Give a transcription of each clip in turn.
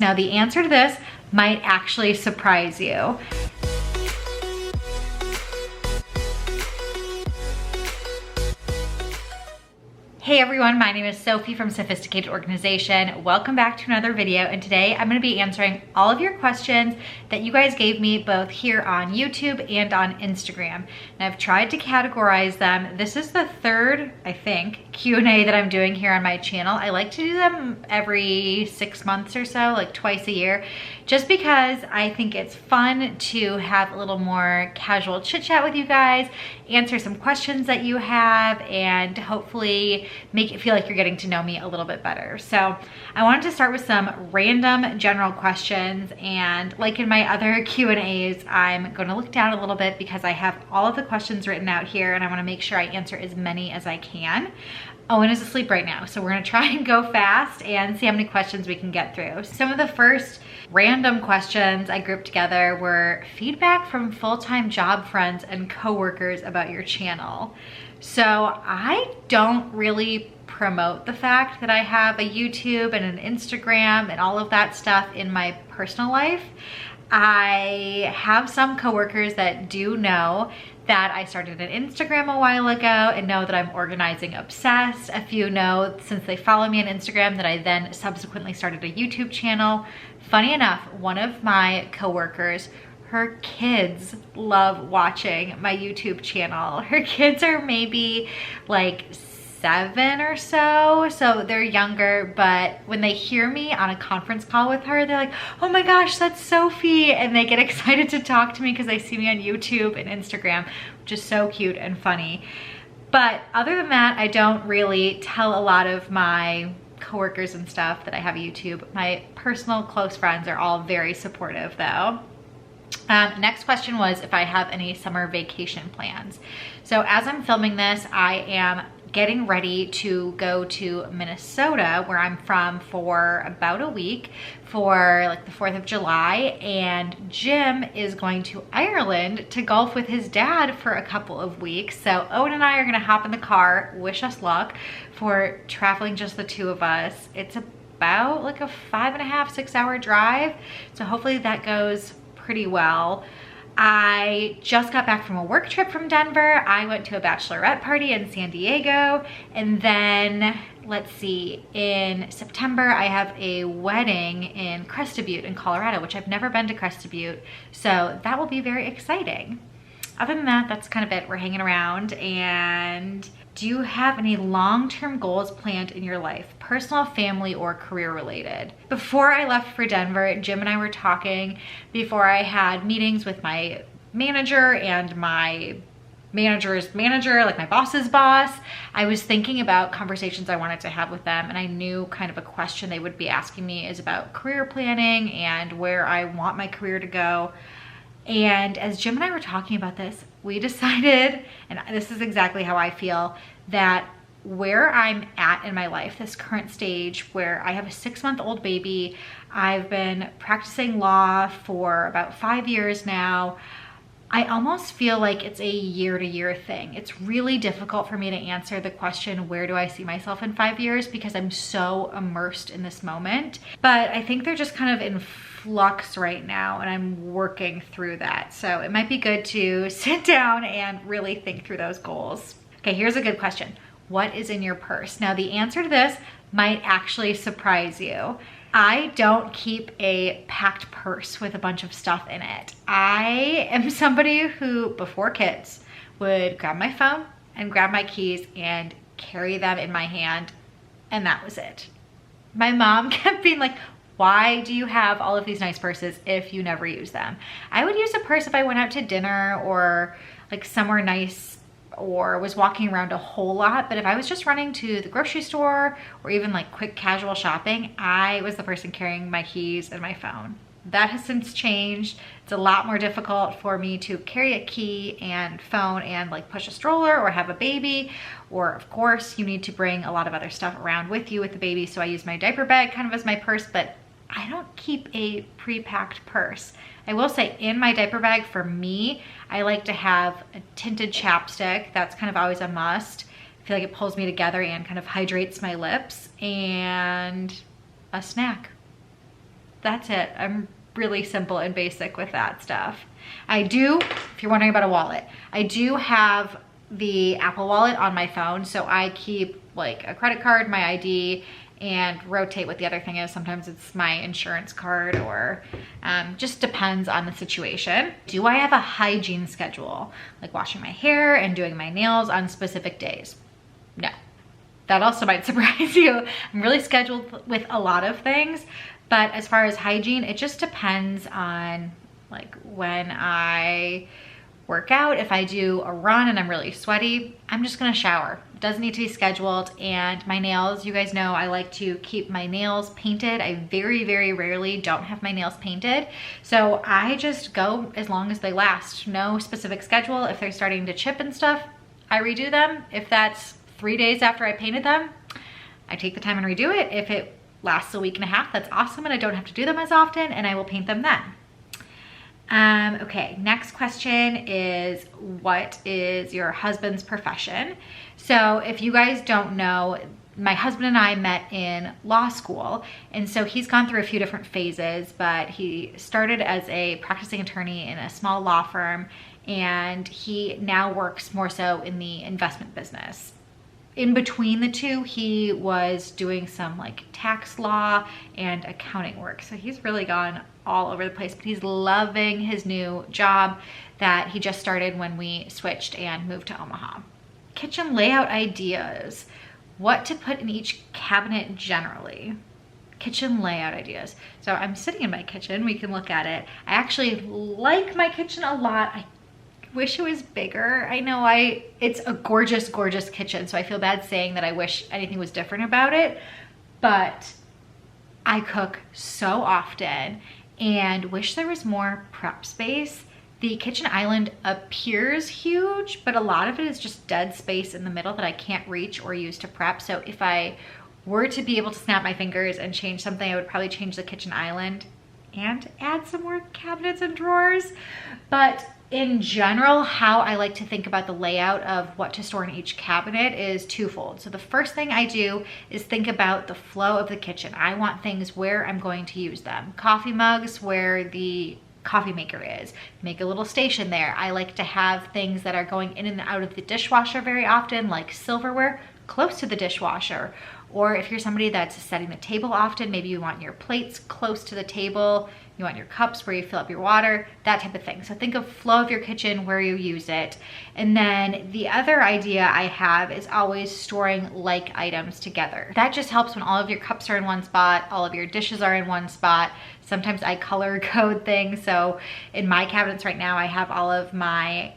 Now the answer to this might actually surprise you. Hey everyone, my name is Sophie from Sophisticated Organization. Welcome back to another video, and today I'm going to be answering all of your questions that you guys gave me both here on YouTube and on Instagram. And I've tried to categorize them. This is the third, I think, Q&A that I'm doing here on my channel. I like to do them every 6 months or so, like twice a year, just because I think it's fun to have a little more casual chit chat with you guys, answer some questions that you have, and hopefully make it feel like you're getting to know me a little bit better. So I wanted to start with some random general questions, and like in my other Q&As, I'm going to look down a little bit because I have all of the questions written out here and I want to make sure I answer as many as I can. Owen is asleep right now, so we're gonna try and go fast and see how many questions we can get through. Some of the first random questions I grouped together were feedback from full-time job friends and coworkers about your channel. So I don't really promote the fact that I have a YouTube and an Instagram and all of that stuff in my personal life. I have some coworkers that do know that I started an Instagram a while ago and know that I'm organizing obsessed. A few know, since they follow me on Instagram, that I then subsequently started a YouTube channel. Funny enough, one of my coworkers, her kids love watching my YouTube channel. Her kids are maybe like 7 or so they're younger, but when they hear me on a conference call with her, they're like, oh my gosh, that's Sophie, and they get excited to talk to me because they see me on YouTube and Instagram, which is so cute and funny. But other than that, I don't really tell a lot of my coworkers and stuff that I have a YouTube. My personal close friends are all very supportive though. Next question was if I have any summer vacation plans. So as I'm filming this, I am getting ready to go to Minnesota, where I'm from, for about a week for like the 4th of July, and Jim is going to Ireland to golf with his dad for a couple of weeks. So Owen and I are gonna hop in the car, wish us luck, for traveling just the two of us. It's about like a 5.5, 6 hour drive, so hopefully that goes pretty well. I just got back from a work trip from Denver. I went to a bachelorette party in San Diego, and then let's see, in September I have a wedding in Crested Butte in Colorado, which I've never been to Crested Butte, so that will be very exciting. Other than that, that's kind of it. We're hanging around. And do you have any long-term goals planned in your life, personal, family, or career related? Before I left for Denver, Jim and I were talking before I had meetings with my manager and my manager's manager, like my boss's boss. I was thinking about conversations I wanted to have with them, and I knew kind of a question they would be asking me is about career planning and where I want my career to go. And as Jim and I were talking about this, we decided, and this is exactly how I feel, that where I'm at in my life, this current stage where I have a 6-month-old baby, I've been practicing law for about 5 years now, I almost feel like it's a year-to-year thing. It's really difficult for me to answer the question, where do I see myself in 5 years, because I'm so immersed in this moment. But I think they're just kind of in flux right now, and I'm working through that. So it might be good to sit down and really think through those goals. Okay, here's a good question. What is in your purse? Now the answer to this might actually surprise you. I don't keep a packed purse with a bunch of stuff in it. I am somebody who, before kids, would grab my phone and grab my keys and carry them in my hand, and that was it. My mom kept being like, why do you have all of these nice purses if you never use them? I would use a purse if I went out to dinner or like somewhere nice or was walking around a whole lot, but if I was just running to the grocery store or even like quick casual shopping, I was the person carrying my keys and my phone. That has since changed. It's a lot more difficult for me to carry a key and phone and like push a stroller or have a baby, or of course you need to bring a lot of other stuff around with you with the baby, so I use my diaper bag kind of as my purse, but I don't keep a pre-packed purse. I will say in my diaper bag, for me, I like to have a tinted chapstick. That's kind of always a must. I feel like it pulls me together and kind of hydrates my lips, and a snack. That's it. I'm really simple and basic with that stuff. I do, if you're wondering about a wallet, I do have the Apple Wallet on my phone. So I keep like a credit card, my ID, and rotate what the other thing is. Sometimes it's my insurance card, or just depends on the situation. Do I have a hygiene schedule, like washing my hair and doing my nails on specific days? No. That also might surprise you. I'm really scheduled with a lot of things, but as far as hygiene, it just depends on like when I work out. If I do a run and I'm really sweaty, I'm just gonna shower. It doesn't need to be scheduled. And my nails, you guys know I like to keep my nails painted. I very, very rarely don't have my nails painted. So I just go as long as they last. No specific schedule. If they're starting to chip and stuff, I redo them. If that's 3 days after I painted them, I take the time and redo it. If it lasts a week and a half, that's awesome, and I don't have to do them as often, and I will paint them then. Okay, next question is, what is your husband's profession? So if you guys don't know, my husband and I met in law school, and so he's gone through a few different phases, but he started as a practicing attorney in a small law firm, and he now works more so in the investment business. In between the two, he was doing some like tax law and accounting work. So he's really gone all over the place, but he's loving his new job that he just started when we switched and moved to Omaha. Kitchen layout ideas. What to put in each cabinet generally. Kitchen layout ideas. So I'm sitting in my kitchen. We can look at it. I actually like my kitchen a lot. I wish it was bigger. I know it's a gorgeous, gorgeous kitchen, so I feel bad saying that I wish anything was different about it, but I cook so often and wish there was more prep space. The kitchen island appears huge, but a lot of it is just dead space in the middle that I can't reach or use to prep. So if I were to be able to snap my fingers and change something, I would probably change the kitchen island and add some more cabinets and drawers. But in general, how I like to think about the layout of what to store in each cabinet is twofold. So the first thing I do is think about the flow of the kitchen. I want things where I'm going to use them. Coffee mugs where the coffee maker is. Make a little station there. I like to have things that are going in and out of the dishwasher very often, like silverware, close to the dishwasher. Or if you're somebody that's setting the table often, maybe you want your plates close to the table, you want your cups where you fill up your water, that type of thing. So think of flow of your kitchen, where you use it. And then the other idea I have is always storing like items together. That just helps when all of your cups are in one spot, all of your dishes are in one spot. Sometimes I color code things. So in my cabinets right now, I have all of my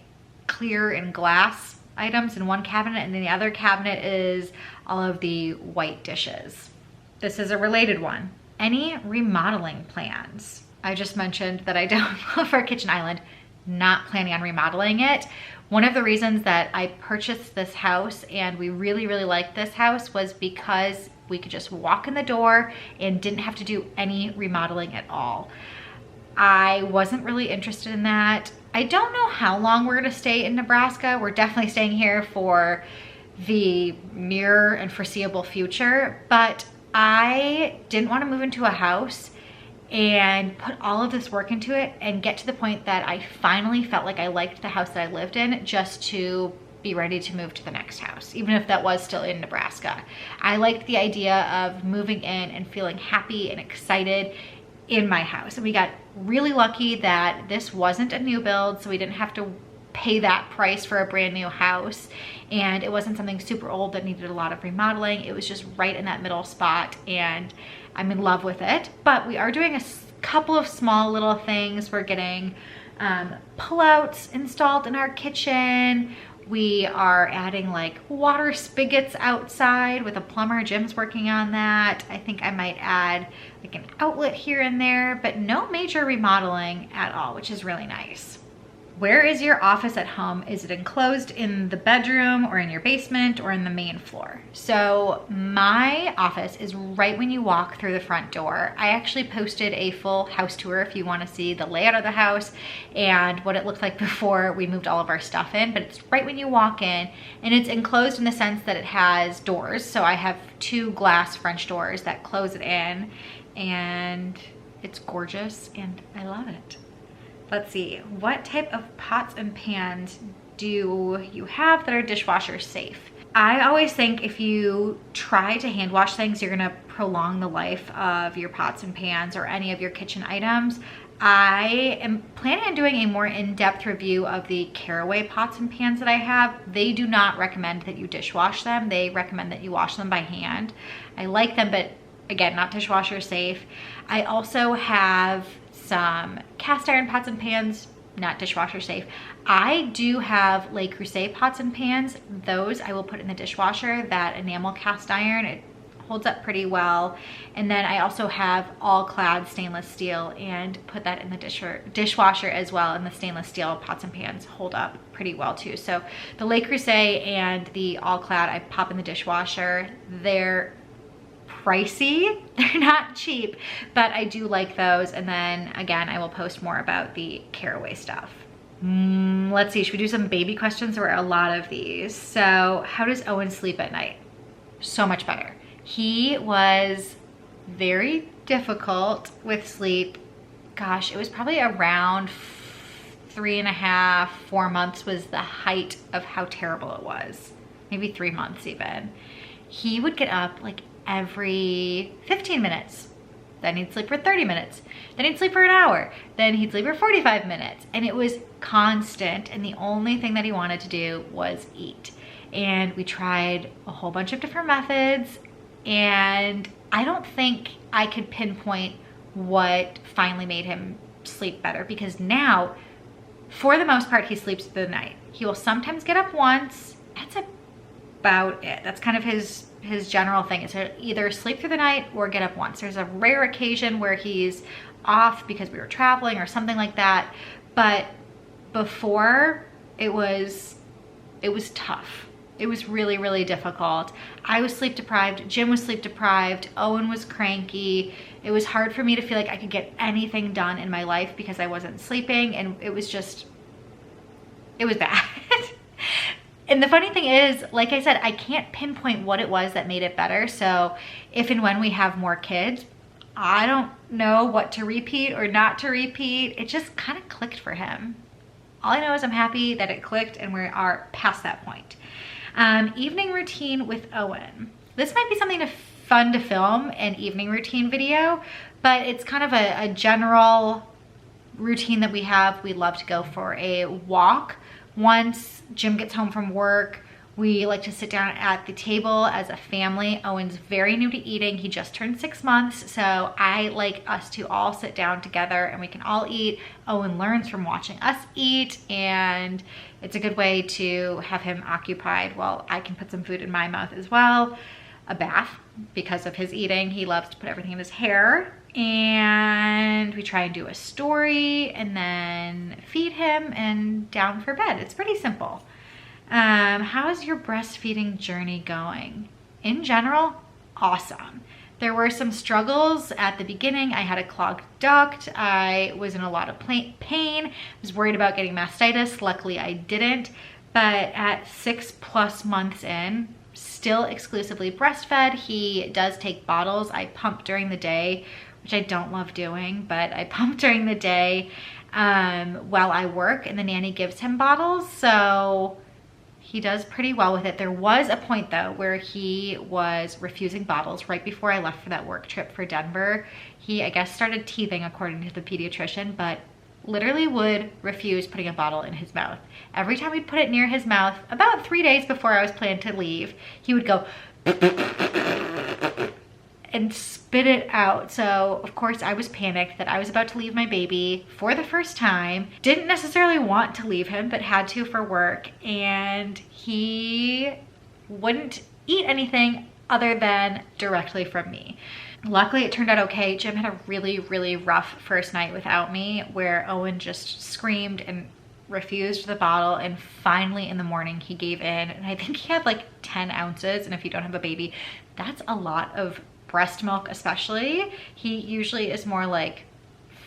clear and glass items in one cabinet, and then the other cabinet is all of the white dishes. This is a related one. Any remodeling plans? I just mentioned that I don't love our kitchen island, not planning on remodeling it. One of the reasons that I purchased this house and we really, really liked this house was because we could just walk in the door and didn't have to do any remodeling at all. I wasn't really interested in that. I don't know how long we're gonna stay in Nebraska. We're definitely staying here for the near and foreseeable future, but I didn't want to move into a house and put all of this work into it and get to the point that I finally felt like I liked the house that I lived in just to be ready to move to the next house, even if that was still in Nebraska. I liked the idea of moving in and feeling happy and excited in my house. And we got really lucky that this wasn't a new build, so we didn't have to pay that price for a brand new house, and it wasn't something super old that needed a lot of remodeling. It was just right in that middle spot, and I'm in love with it. But we are doing a couple of small little things. We're getting pull-outs installed in our kitchen. We are adding like water spigots outside with a plumber. Jim's working on that. I think I might add like an outlet here and there, but no major remodeling at all, which is really nice. Where is your office at home? Is it enclosed in the bedroom or in your basement or in the main floor? So my office is right when you walk through the front door. I actually posted a full house tour if you want to see the layout of the house and what it looked like before we moved all of our stuff in, but it's right when you walk in, and it's enclosed in the sense that it has doors. So I have 2 glass French doors that close it in, and It's gorgeous and I love it. Let's see, what type of pots and pans do you have that are dishwasher safe? I always think if you try to hand wash things, you're gonna prolong the life of your pots and pans or any of your kitchen items. I am planning on doing a more in-depth review of the Caraway pots and pans that I have. They do not recommend that you dishwash them. They recommend that you wash them by hand. I like them, but again, not dishwasher safe. I also have some cast iron pots and pans, not dishwasher safe. I do have Le Creuset pots and pans. Those I will put in the dishwasher. That enamel cast iron, it holds up pretty well. And then I also have all clad stainless steel and put that in the dishwasher as well. And the stainless steel pots and pans hold up pretty well too. So the Le Creuset and the all clad I pop in the dishwasher. They're pricey, they're not cheap, but I do like those. And then again, I will post more about the Caraway stuff. Let's see, should we do some baby questions? There were a lot of these. So how does Owen sleep at night? So much better. He was very difficult with sleep. Gosh, it was probably around 3.5, 4 months was the height of how terrible it was. Maybe 3 months even. He would get up like every 15 minutes. Then he'd sleep for 30 minutes. Then he'd sleep for an hour. Then he'd sleep for 45 minutes. And it was constant. And the only thing that he wanted to do was eat. And we tried a whole bunch of different methods. And I don't think I could pinpoint what finally made him sleep better. Because now, for the most part, he sleeps through the night. He will sometimes get up once. That's about it. That's kind of his general thing, is to either sleep through the night or get up once. There's a rare occasion where he's off because we were traveling or something like that. But before, it was tough. It was really, really difficult. I was sleep deprived, Jim was sleep deprived, Owen was cranky. It was hard for me to feel like I could get anything done in my life because I wasn't sleeping, and it was bad. And the funny thing is, like I said, I can't pinpoint what it was that made it better. So if and when we have more kids, I don't know what to repeat or not to repeat. It just kind of clicked for him. All I know is I'm happy that it clicked and we are past that point. Evening routine with Owen. This might be something fun to film, an evening routine video, but it's kind of a general routine that we have. We love to go for a walk. Once Jim gets home from work, we like to sit down at the table as a family. Owen's very new to eating. He just turned 6 months. So I like us to all sit down together and we can all eat. Owen learns from watching us eat, and it's a good way to have him occupied while I can put some food in my mouth as well. A bath, because of his eating. He loves to put everything in his hair. And we try and do a story and then feed him and down for bed. It's pretty simple. How is your breastfeeding journey going? In general, awesome. There were some struggles at the beginning. I had a clogged duct. I was in a lot of pain. I was worried about getting mastitis. Luckily, I didn't. But at 6+ months in, still exclusively breastfed. He does take bottles. I pump during the day, which I don't love doing, but I pump during the day while I work, and the nanny gives him bottles. So he does pretty well with it. There was a point though where he was refusing bottles right before I left for that work trip for Denver. He, I guess, started teething according to the pediatrician, but literally would refuse putting a bottle in his mouth. Every time we'd put it near his mouth, about 3 days before I was planning to leave, he would go and spit it out. So of course I was panicked that I was about to leave my baby for the first time. Didn't necessarily want to leave him, but had to for work. And he wouldn't eat anything other than directly from me. Luckily, it turned out okay. Jim had a really, really rough first night without me, where Owen just screamed and refused the bottle, and finally in the morning he gave in, and I think he had like 10 ounces, and if you don't have a baby, that's a lot of breast milk especially. He usually is more like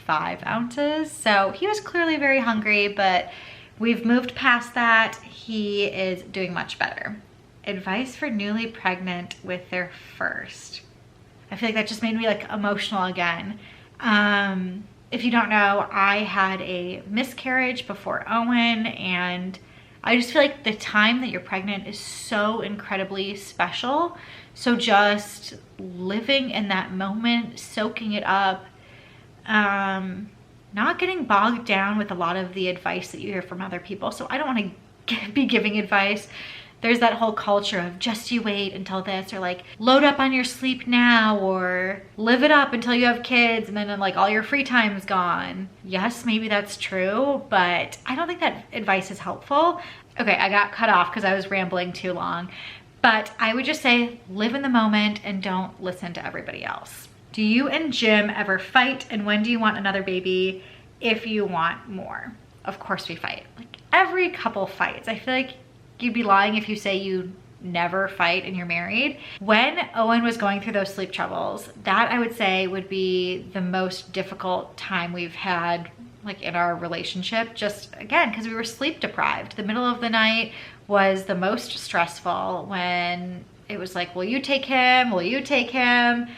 5 ounces, so he was clearly very hungry, but we've moved past that. He is doing much better. Advice for newly pregnant with their first. I feel like that just made me like emotional again. If you don't know, I had a miscarriage before Owen, and I just feel like the time that you're pregnant is so incredibly special. So just living in that moment, soaking it up, not getting bogged down with a lot of the advice that you hear from other people. So I don't want to be giving advice. There's that whole culture of just you wait until this, or like load up on your sleep now, or live it up until you have kids and then like all your free time is gone. Yes, maybe that's true, but I don't think that advice is helpful. Okay, I got cut off because I was rambling too long, but I would just say live in the moment and don't listen to everybody else. Do you and Jim ever fight, and when do you want another baby if you want more? Of course we fight. Like every couple fights. I feel like you'd be lying if you say you never fight and you're married. When Owen was going through those sleep troubles, that I would say would be the most difficult time we've had like in our relationship, just again, because we were sleep deprived. The middle of the night was the most stressful, when it was like, will you take him? Will you take him?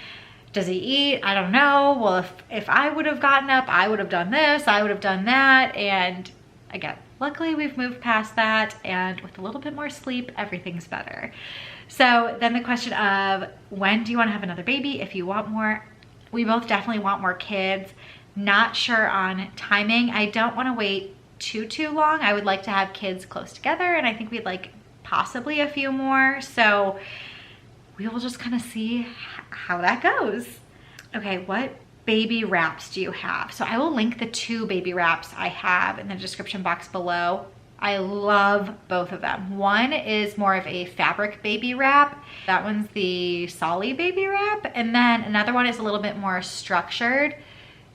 Does he eat? I don't know. Well, if I would have gotten up, I would have done this, I would have done that. And again, luckily we've moved past that, and with a little bit more sleep, everything's better. So then the question of when do you want to have another baby if you want more? We both definitely want more kids. Not sure on timing. I don't want to wait too long. I would like to have kids close together, and I think we'd like possibly a few more. So we will just kind of see how that goes. Okay, what baby wraps do you have? So I will link the 2 baby wraps I have in the description box below. I love both of them. One is more of a fabric baby wrap. That one's the Solly baby wrap. And then another one is a little bit more structured,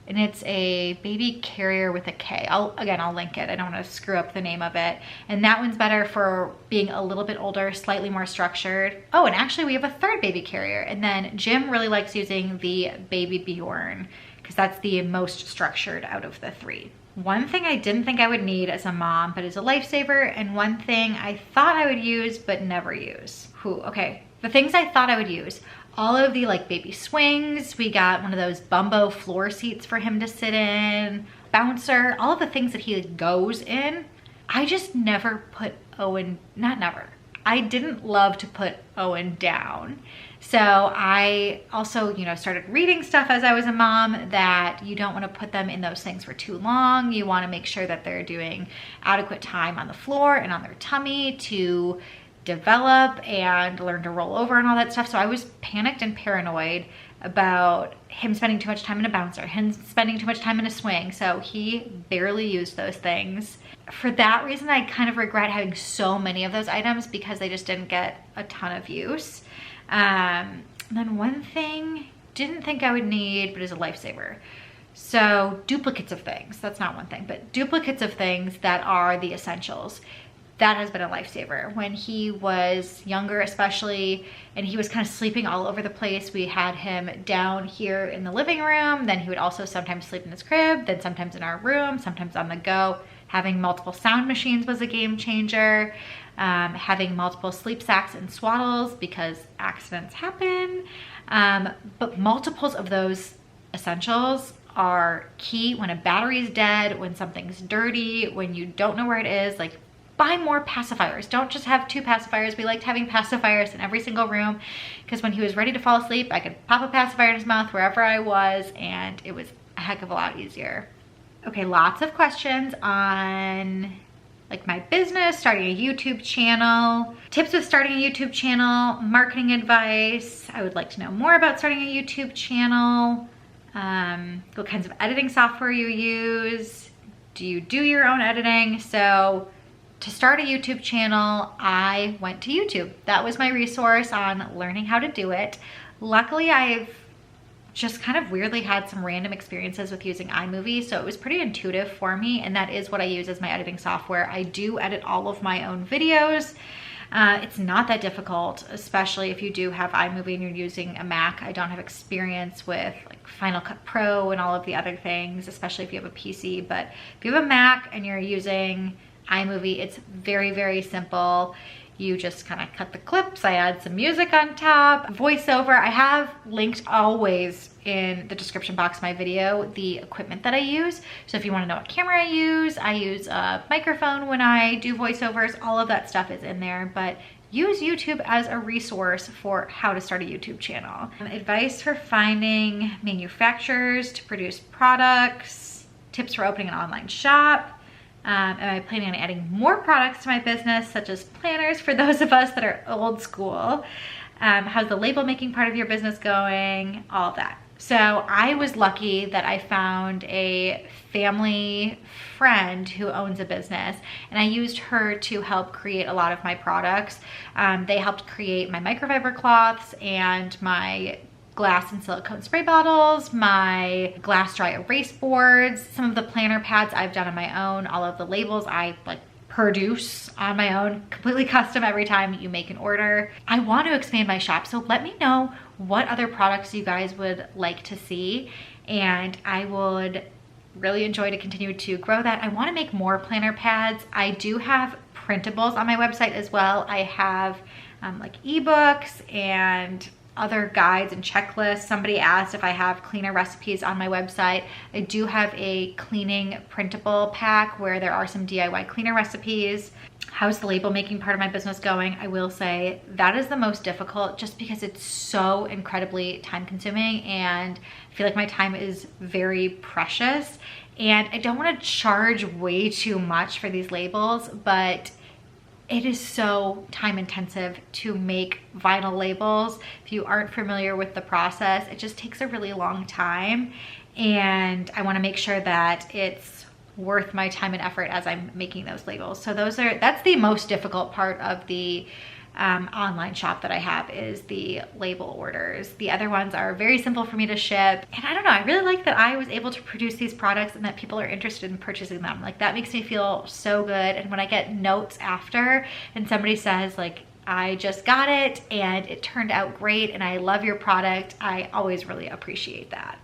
and it's a baby carrier with a K. I'll link it. I don't want to screw up the name of it. And that one's better for being a little bit older, slightly more structured. Oh, and actually we have a 3rd baby carrier. And then Jim really likes using the baby Bjorn because that's the most structured out of the 3. One thing I didn't think I would need as a mom, but is a lifesaver, and one thing I thought I would use but never use. Okay, the things I thought I would use. All of the like baby swings. We got one of those Bumbo floor seats for him to sit in, bouncer, all of the things that he goes in. I just never put Owen, not never. I didn't love to put Owen down. So I also, started reading stuff as I was a mom that you don't want to put them in those things for too long. You want to make sure that they're doing adequate time on the floor and on their tummy to develop and learn to roll over and all that stuff. So I was panicked and paranoid about him spending too much time in a bouncer, him spending too much time in a swing. So he barely used those things. For that reason, I kind of regret having so many of those items because they just didn't get a ton of use. And then one thing, didn't think I would need, but is a lifesaver. So duplicates of things, that's not one thing, but duplicates of things that are the essentials. That has been a lifesaver. When he was younger especially, and he was kind of sleeping all over the place, we had him down here in the living room, then he would also sometimes sleep in his crib, then sometimes in our room, sometimes on the go. Having multiple sound machines was a game changer. Having multiple sleep sacks and swaddles because accidents happen. But multiples of those essentials are key when a battery is dead, when something's dirty, when you don't know where it is. Like, buy more pacifiers. Don't just have 2 pacifiers. We liked having pacifiers in every single room because when he was ready to fall asleep, I could pop a pacifier in his mouth wherever I was, and it was a heck of a lot easier. Okay, lots of questions on like my business, starting a YouTube channel, tips with starting a YouTube channel, marketing advice. I would like to know more about starting a YouTube channel, what kinds of editing software you use. Do you do your own editing? So to start a YouTube channel, I went to YouTube. That was my resource on learning how to do it. Luckily, I've just kind of weirdly had some random experiences with using iMovie, so it was pretty intuitive for me, and that is what I use as my editing software. I do edit all of my own videos. It's not that difficult, especially if you do have iMovie and you're using a Mac. I don't have experience with like Final Cut Pro and all of the other things, especially if you have a PC, but if you have a Mac and you're using iMovie, it's very, very simple. You just kind of cut the clips. I add some music on top, voiceover. I have linked always in the description box of my video the equipment that I use. So if you want to know what camera I use a microphone when I do voiceovers. All of that stuff is in there, but use YouTube as a resource for how to start a YouTube channel. Advice for finding manufacturers to produce products, tips for opening an online shop. Am I planning on adding more products to my business, such as planners for those of us that are old school? How's the label making part of your business going? All of that. So I was lucky that I found a family friend who owns a business, and I used her to help create a lot of my products. They helped create my microfiber cloths and my glass and silicone spray bottles, my glass dry erase boards, some of the planner pads I've done on my own, all of the labels I produce on my own, completely custom every time you make an order. I want to expand my shop, so let me know what other products you guys would like to see, and I would really enjoy to continue to grow that. I want to make more planner pads. I do have printables on my website as well. I have like ebooks and other guides and checklists. Somebody asked if I have cleaner recipes on my website. I do have a cleaning printable pack where there are some DIY cleaner recipes. How's the label making part of my business going? I will say that is the most difficult, just because it's so incredibly time consuming, and I feel like my time is very precious, and I don't want to charge way too much for these labels, but it is so time intensive to make vinyl labels. If you aren't familiar with the process, it just takes a really long time, and I want to make sure that it's worth my time and effort as I'm making those labels. So that's the most difficult part of the online shop that I have, is the label orders. The other ones are very simple for me to ship, and I don't know, I really like that I was able to produce these products and that people are interested in purchasing them. Like, that makes me feel so good. And when I get notes after and somebody says like, I just got it and it turned out great and I love your product, I always really appreciate that.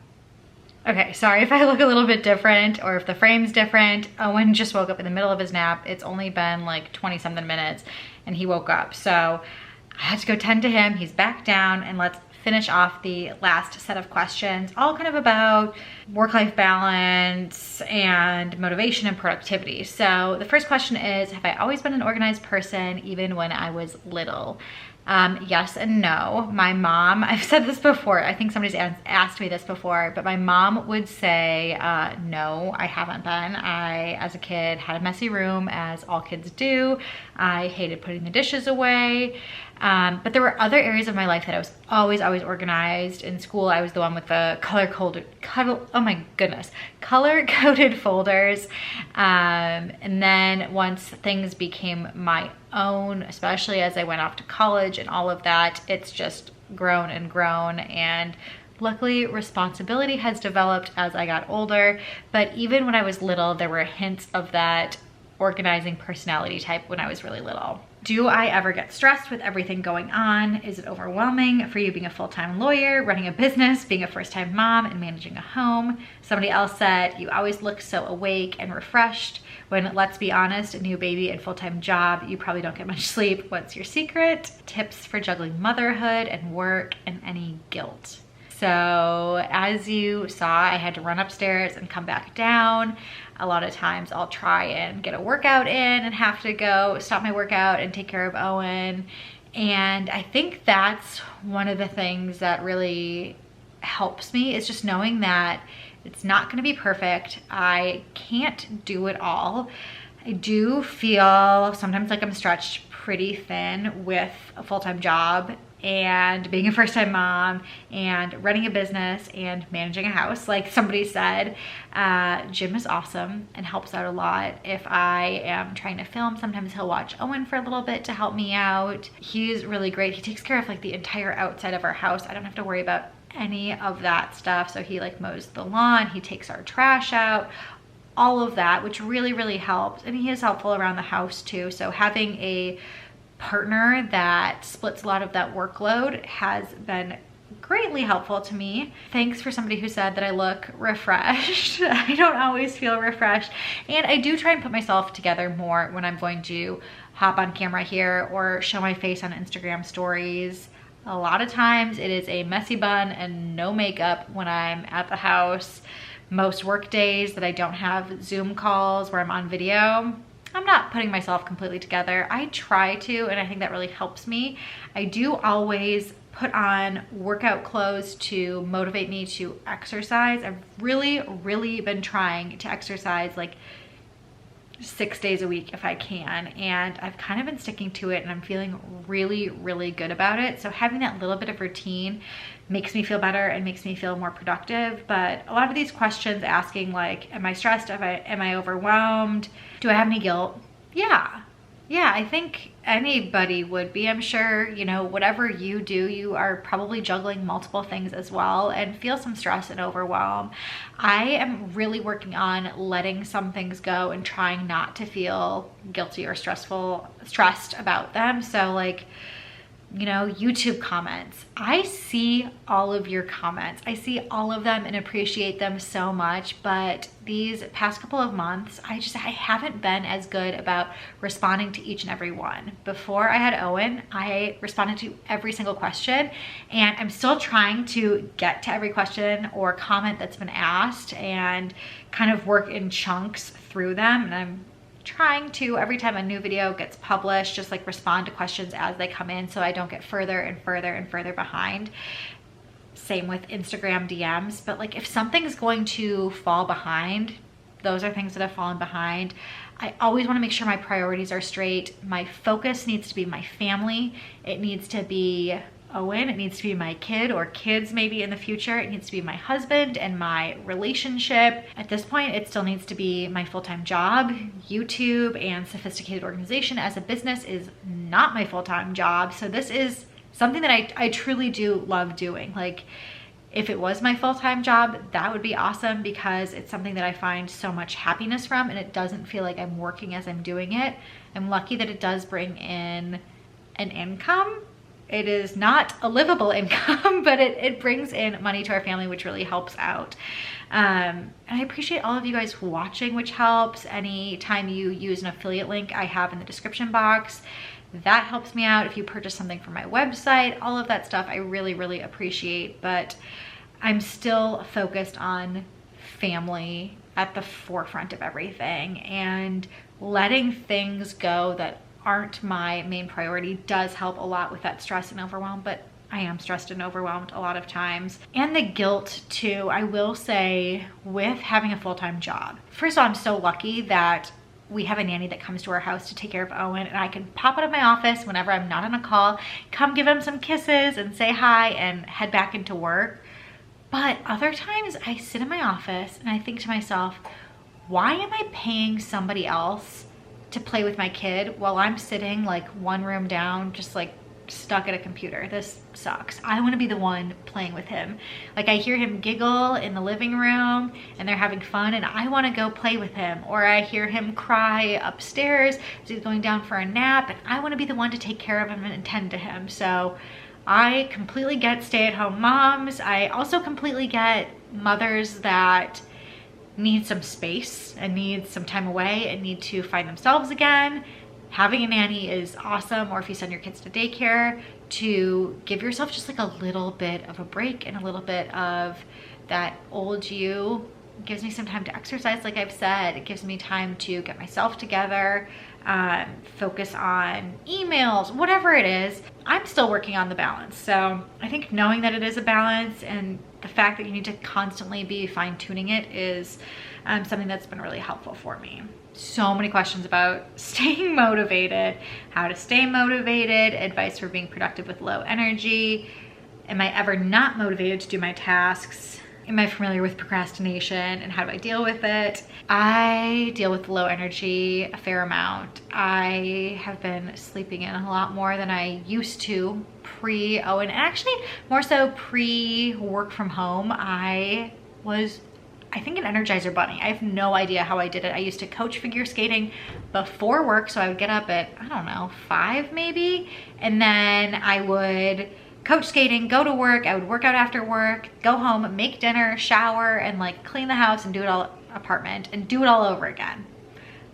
Okay, sorry if I look a little bit different or if the frame's different. Owen just woke up in the middle of his nap. It's only been like 20 something minutes and he woke up. So I had to go tend to him. He's back down, and let's finish off the last set of questions, all kind of about work-life balance and motivation and productivity. So the first question is, have I always been an organized person even when I was little? Yes and no. My mom, I've said this before, I think somebody's asked me this before, but my mom would say, no, I haven't been. I, as a kid, had a messy room, as all kids do. I hated putting the dishes away. But there were other areas of my life that I was always organized. In school, I was the one with the color-coded folders. And then once things became my own, especially as I went off to college and all of that, it's just grown and grown. And luckily, responsibility has developed as I got older. But even when I was little, there were hints of that organizing personality type when I was really little. Do I ever get stressed with everything going on? Is it overwhelming for you being a full-time lawyer, running a business, being a first-time mom, and managing a home? Somebody else said, you always look so awake and refreshed when, let's be honest, a new baby and full-time job, you probably don't get much sleep. What's your secret? Tips for juggling motherhood and work and any guilt. So as you saw, I had to run upstairs and come back down. A lot of times I'll try and get a workout in and have to go stop my workout and take care of Owen. And I think that's one of the things that really helps me, is just knowing that it's not gonna be perfect. I can't do it all. I do feel sometimes like I'm stretched pretty thin with a full-time job and being a first-time mom and running a business and managing a house. Like somebody said, Jim is awesome and helps out a lot. If I am trying to film, sometimes he'll watch Owen for a little bit to help me out. He's really great. He takes care of like the entire outside of our house. I don't have to worry about any of that stuff. So he like mows the lawn, he takes our trash out, all of that, which really, really helps. And he is helpful around the house too. So having a partner that splits a lot of that workload has been greatly helpful to me. Thanks for somebody who said that I look refreshed. I don't always feel refreshed, and I do try and put myself together more when I'm going to hop on camera here or show my face on Instagram stories. A lot of times it is a messy bun and no makeup when I'm at the house. Most work days that I don't have Zoom calls where I'm on video, I'm not putting myself completely together. I try to, and I think that really helps me. I do always put on workout clothes to motivate me to exercise. I've really been trying to exercise like 6 days a week if I can, and I've kind of been sticking to it, and I'm feeling really good about it. So having that little bit of routine makes me feel better and makes me feel more productive. But a lot of these questions asking like, am I stressed? Am I overwhelmed? Do I have any guilt? Yeah, I think anybody would be. I'm sure, you know, whatever you do, you are probably juggling multiple things as well and feel some stress and overwhelm. I am really working on letting some things go and trying not to feel guilty or stressed about them. So like, you know, YouTube comments. I see all of your comments. I see all of them and appreciate them so much, but these past couple of months, I haven't been as good about responding to each and every one. Before I had Owen, I responded to every single question, and I'm still trying to get to every question or comment that's been asked and kind of work in chunks through them. And I'm trying to, every time a new video gets published, just like respond to questions as they come in so I don't get further and further behind. Same with Instagram DMs. But like if something's going to fall behind, those are things that have fallen behind. I always want to make sure my priorities are straight. My focus needs to be my family. It needs to be Owen, it needs to be my kid or kids maybe in the future. It needs to be my husband and my relationship. At this point, it still needs to be my full-time job. YouTube and Sophisticated Organization as a business is not my full-time job. So this is something that I truly do love doing. Like if it was my full-time job, that would be awesome because it's something that I find so much happiness from, and it doesn't feel like I'm working as I'm doing it. I'm lucky that it does bring in an income. It is not a livable income, but it brings in money to our family, which really helps out. And I appreciate all of you guys watching, which helps. Anytime you use an affiliate link I have in the description box, that helps me out. If you purchase something from my website, all of that stuff I really appreciate. But I'm still focused on family at the forefront of everything, and letting things go that aren't my main priority does help a lot with that stress and overwhelm. But I am stressed and overwhelmed a lot of times. And the guilt too, I will say, with having a full-time job. First of all, I'm so lucky that we have a nanny that comes to our house to take care of Owen, and I can pop out of my office whenever I'm not on a call, come give him some kisses and say hi and head back into work. But other times I sit in my office and I think to myself, why am I paying somebody else to play with my kid while I'm sitting like one room down, just like stuck at a computer? This sucks. I want to be the one playing with him. Like I hear him giggle in the living room and they're having fun, and I want to go play with him. Or I hear him cry upstairs as he's going down for a nap, and I want to be the one to take care of him and attend to him. So I completely get stay-at-home moms. I also completely get mothers that need some space and need some time away and need to find themselves again. Having a nanny is awesome, or if you send your kids to daycare, to give yourself just like a little bit of a break and a little bit of that old you. It gives me some time to exercise, like I've said. It gives me time to get myself together, focus on emails, whatever it is. I'm still working on the balance. So I think knowing that it is a balance and the fact that you need to constantly be fine-tuning it is something that's been really helpful for me. So many questions about staying motivated, how to stay motivated, advice for being productive with low energy. Am I ever not motivated to do my tasks? Am I familiar with procrastination and how do I deal with it? I deal with low energy a fair amount. I have been sleeping in a lot more than I used to pre-Owen, and actually more so pre-work from home. I think an Energizer bunny. I have no idea how I did it. I used to coach figure skating before work, so I would get up at, I don't know, 5 maybe, and then I would coach skating, go to work, I would work out after work, go home, make dinner, shower, and like clean the house and do it all over again.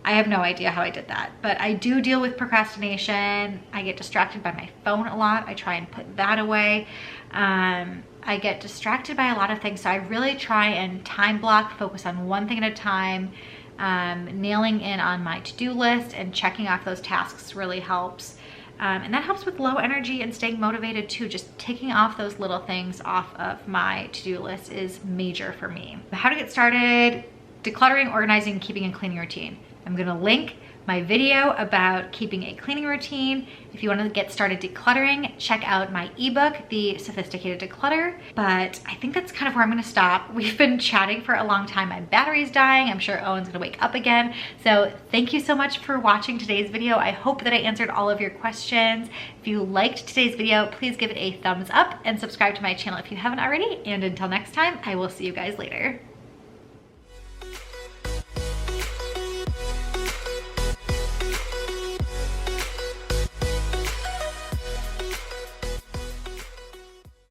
I have no idea how I did that, but I do deal with procrastination. I get distracted by my phone a lot. I try and put that away. I get distracted by a lot of things, so I really try and time block, focus on one thing at a time. Nailing in on my to-do list and checking off those tasks really helps. And that helps with low energy and staying motivated too. Just taking off those little things off of my to-do list is major for me. How to get started decluttering, organizing, keeping a cleaning routine. I'm gonna link my video about keeping a cleaning routine. If you want to get started decluttering, check out my ebook, The Sophisticated Declutter. But I think that's kind of where I'm gonna stop. We've been chatting for a long time. My battery's dying. I'm sure Owen's gonna wake up again. So thank you so much for watching today's video. I hope that I answered all of your questions. If you liked today's video, please give it a thumbs up and subscribe to my channel if you haven't already. And until next time, I will see you guys later.